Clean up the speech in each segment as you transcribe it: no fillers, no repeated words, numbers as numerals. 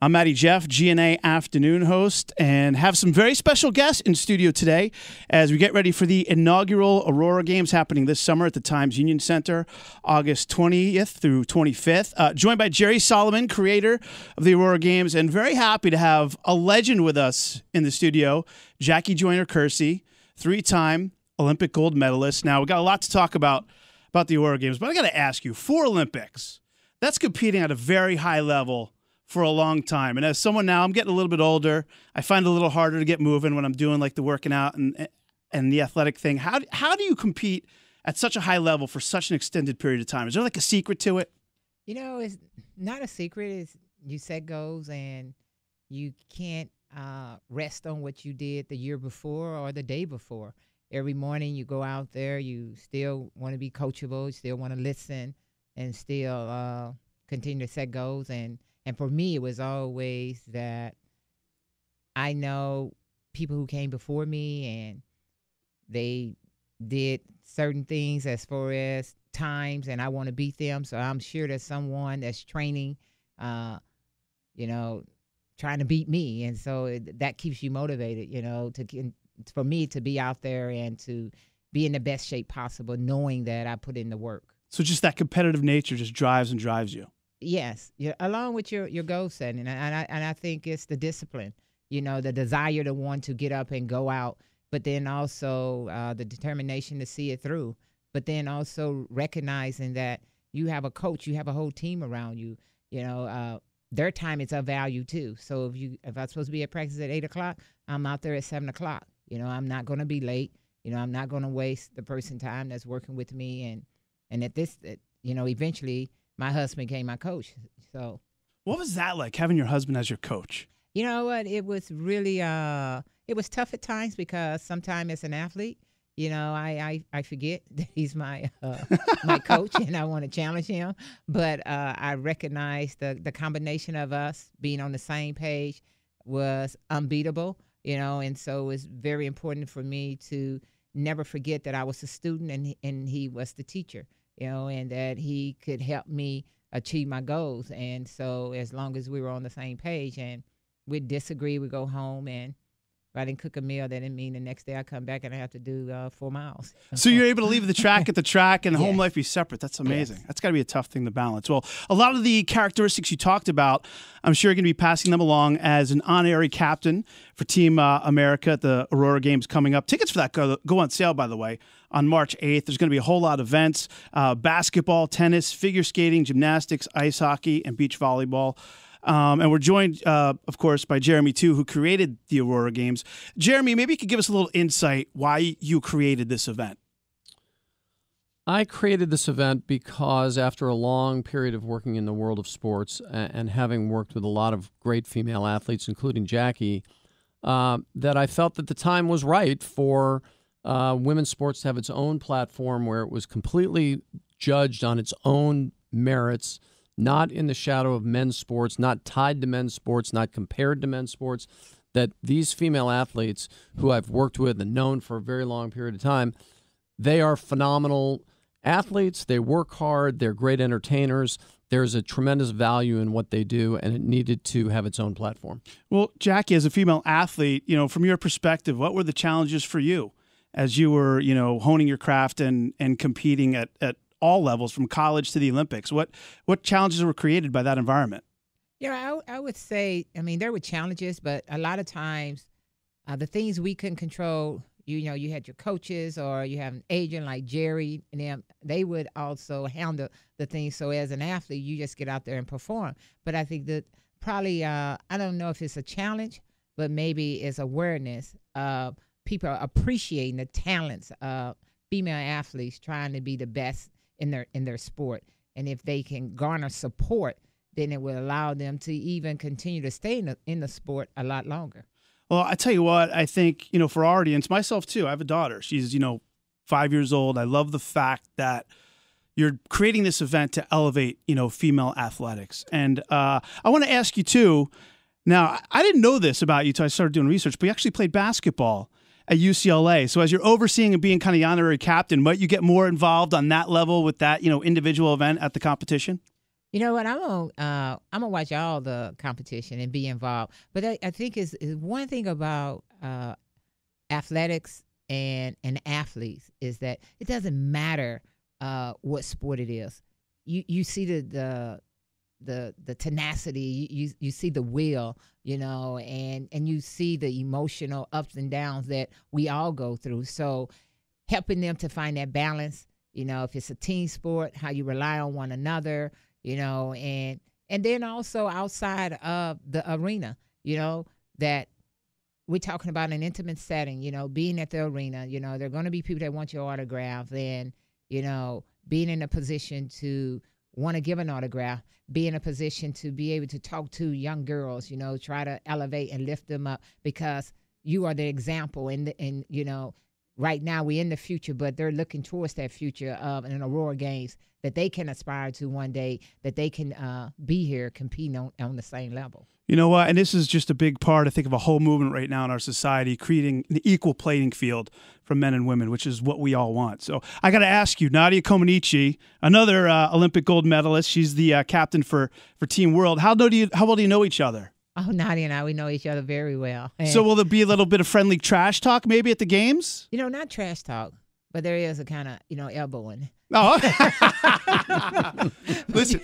I'm Matty Jeff, GNA afternoon host, and have some very special guests in studio today as we get ready for the inaugural Aurora Games happening this summer at the Times Union Center, August 20th through 25th. Joined by Jerry Solomon, creator of the Aurora Games, and very happy to have a legend with us in the studio, Jackie Joyner-Kersee, three-time Olympic gold medalist. Now, we got a lot to talk about the Aurora Games, but I got to ask you, 4 Olympics, that's competing at a very high level for a long time. And as someone now, I'm getting a little bit older. I find it a little harder to get moving when I'm doing like the working out and the athletic thing. How do you compete at such a high level for such an extended period of time? Is there like a secret to it? You know, it's not a secret. It's you set goals and you can't rest on what you did the year before or the day before. Every morning you go out there, you still want to be coachable, you still want to listen and still continue to set goals. And for me, it was always that I know people who came before me and they did certain things as far as times, and I want to beat them. So I'm sure there's someone that's training, trying to beat me. And so that keeps you motivated, for me to be out there and to be in the best shape possible, knowing that I put in the work. So just that competitive nature just drives you. Yes, along with your goal setting, and I think it's the discipline, the desire to want to get up and go out, but then also the determination to see it through, but then also recognizing that you have a coach, you have a whole team around you, their time is of value too. So if I'm supposed to be at practice at 8 o'clock, I'm out there at 7 o'clock. I'm not going to be late. I'm not going to waste the person's time that's working with me, and at this, eventually. My husband became my coach. So, what was that like, having your husband as your coach? You know what? It was really it was tough at times because sometimes as an athlete, I forget that he's my my coach and I want to challenge him. But I recognize the combination of us being on the same page was unbeatable. And so it was very important for me to never forget that I was a student and he was the teacher. And that he could help me achieve my goals. And so as long as we were on the same page and we'd disagree, we'd go home. And if I didn't cook a meal, that didn't mean the next day I come back and I have to do 4 miles. So you're able to leave the track at the track and Yes. home life be separate. That's amazing. Yes. That's got to be a tough thing to balance. Well, a lot of the characteristics you talked about, I'm sure you're going to be passing them along as an honorary captain for Team America at the Aurora Games coming up. Tickets for that go on sale, by the way, on March 8th. There's going to be a whole lot of events, basketball, tennis, figure skating, gymnastics, ice hockey, and beach volleyball. And we're joined, of course, by Jeremy, too, who created the Aurora Games. Jeremy, maybe you could give us a little insight why you created this event. I created this event because after a long period of working in the world of sports and having worked with a lot of great female athletes, including Jackie, that I felt that the time was right for women's sports to have its own platform where it was completely judged on its own merits, not in the shadow of men's sports, not tied to men's sports, not compared to men's sports, that these female athletes who I've worked with and known for a very long period of time, they are phenomenal athletes. They work hard. They're great entertainers. There's a tremendous value in what they do, and it needed to have its own platform. Well, Jackie, as a female athlete, from your perspective, what were the challenges for you as you were, honing your craft and competing at all levels from college to the Olympics? What challenges were created by that environment? I would say, there were challenges, but a lot of times the things we couldn't control, you had your coaches or you have an agent like Jerry and them, they would also handle the things. So as an athlete, you just get out there and perform. But I think that probably, I don't know if it's a challenge, but maybe it's awareness of people appreciating the talents of female athletes trying to be the best in their sport. And if they can garner support, then it will allow them to even continue to stay in the sport a lot longer. Well, I tell you what, I think, for our audience, myself too, I have a daughter. She's, 5 years old. I love the fact that you're creating this event to elevate, female athletics. And I want to ask you too, now, I didn't know this about you until I started doing research, but you actually played basketball at UCLA. So as you're overseeing and being kind of the honorary captain, might you get more involved on that level with that, individual event at the competition? You know what? I'm gonna watch all the competition and be involved. But I think is one thing about athletics and athletes is that it doesn't matter what sport it is. You see the tenacity. You see the will. And you see the emotional ups and downs that we all go through. So helping them to find that balance. If it's a team sport, how you rely on one another. And then also outside of the arena, that we're talking about an intimate setting, being at the arena, there are going to be people that want your autograph and, being in a position to want to give an autograph, be in a position to be able to talk to young girls, try to elevate and lift them up because you are the example and right now we're in the future, but they're looking towards that future of an Aurora Games that they can aspire to one day, that they can be here competing on the same level. You know what? And this is just a big part, I think, of a whole movement right now in our society, creating an equal playing field for men and women, which is what we all want. So I got to ask you, Nadia Comaneci, another Olympic gold medalist. She's the captain for Team World. How well do you know each other? Oh, Nadia and I, we know each other very well. And so will there be a little bit of friendly trash talk maybe at the games? Not trash talk, but there is a kind of, elbowing. Oh, listen.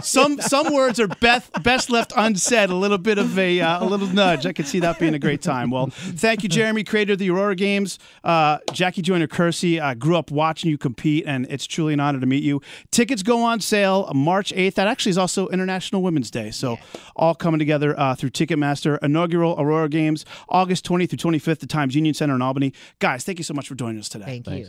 Some words are best left unsaid. A little bit of a little nudge. I could see that being a great time. Well, thank you, Jeremy, creator of the Aurora Games. Jackie Joyner-Kersee, I grew up watching you compete, and it's truly an honor to meet you. Tickets go on sale March 8th. That actually is also International Women's Day. So all coming together through Ticketmaster. Inaugural Aurora Games, August 20th through 25th, at Times Union Center in Albany. Guys, thank you so much for joining us today. Thanks. You.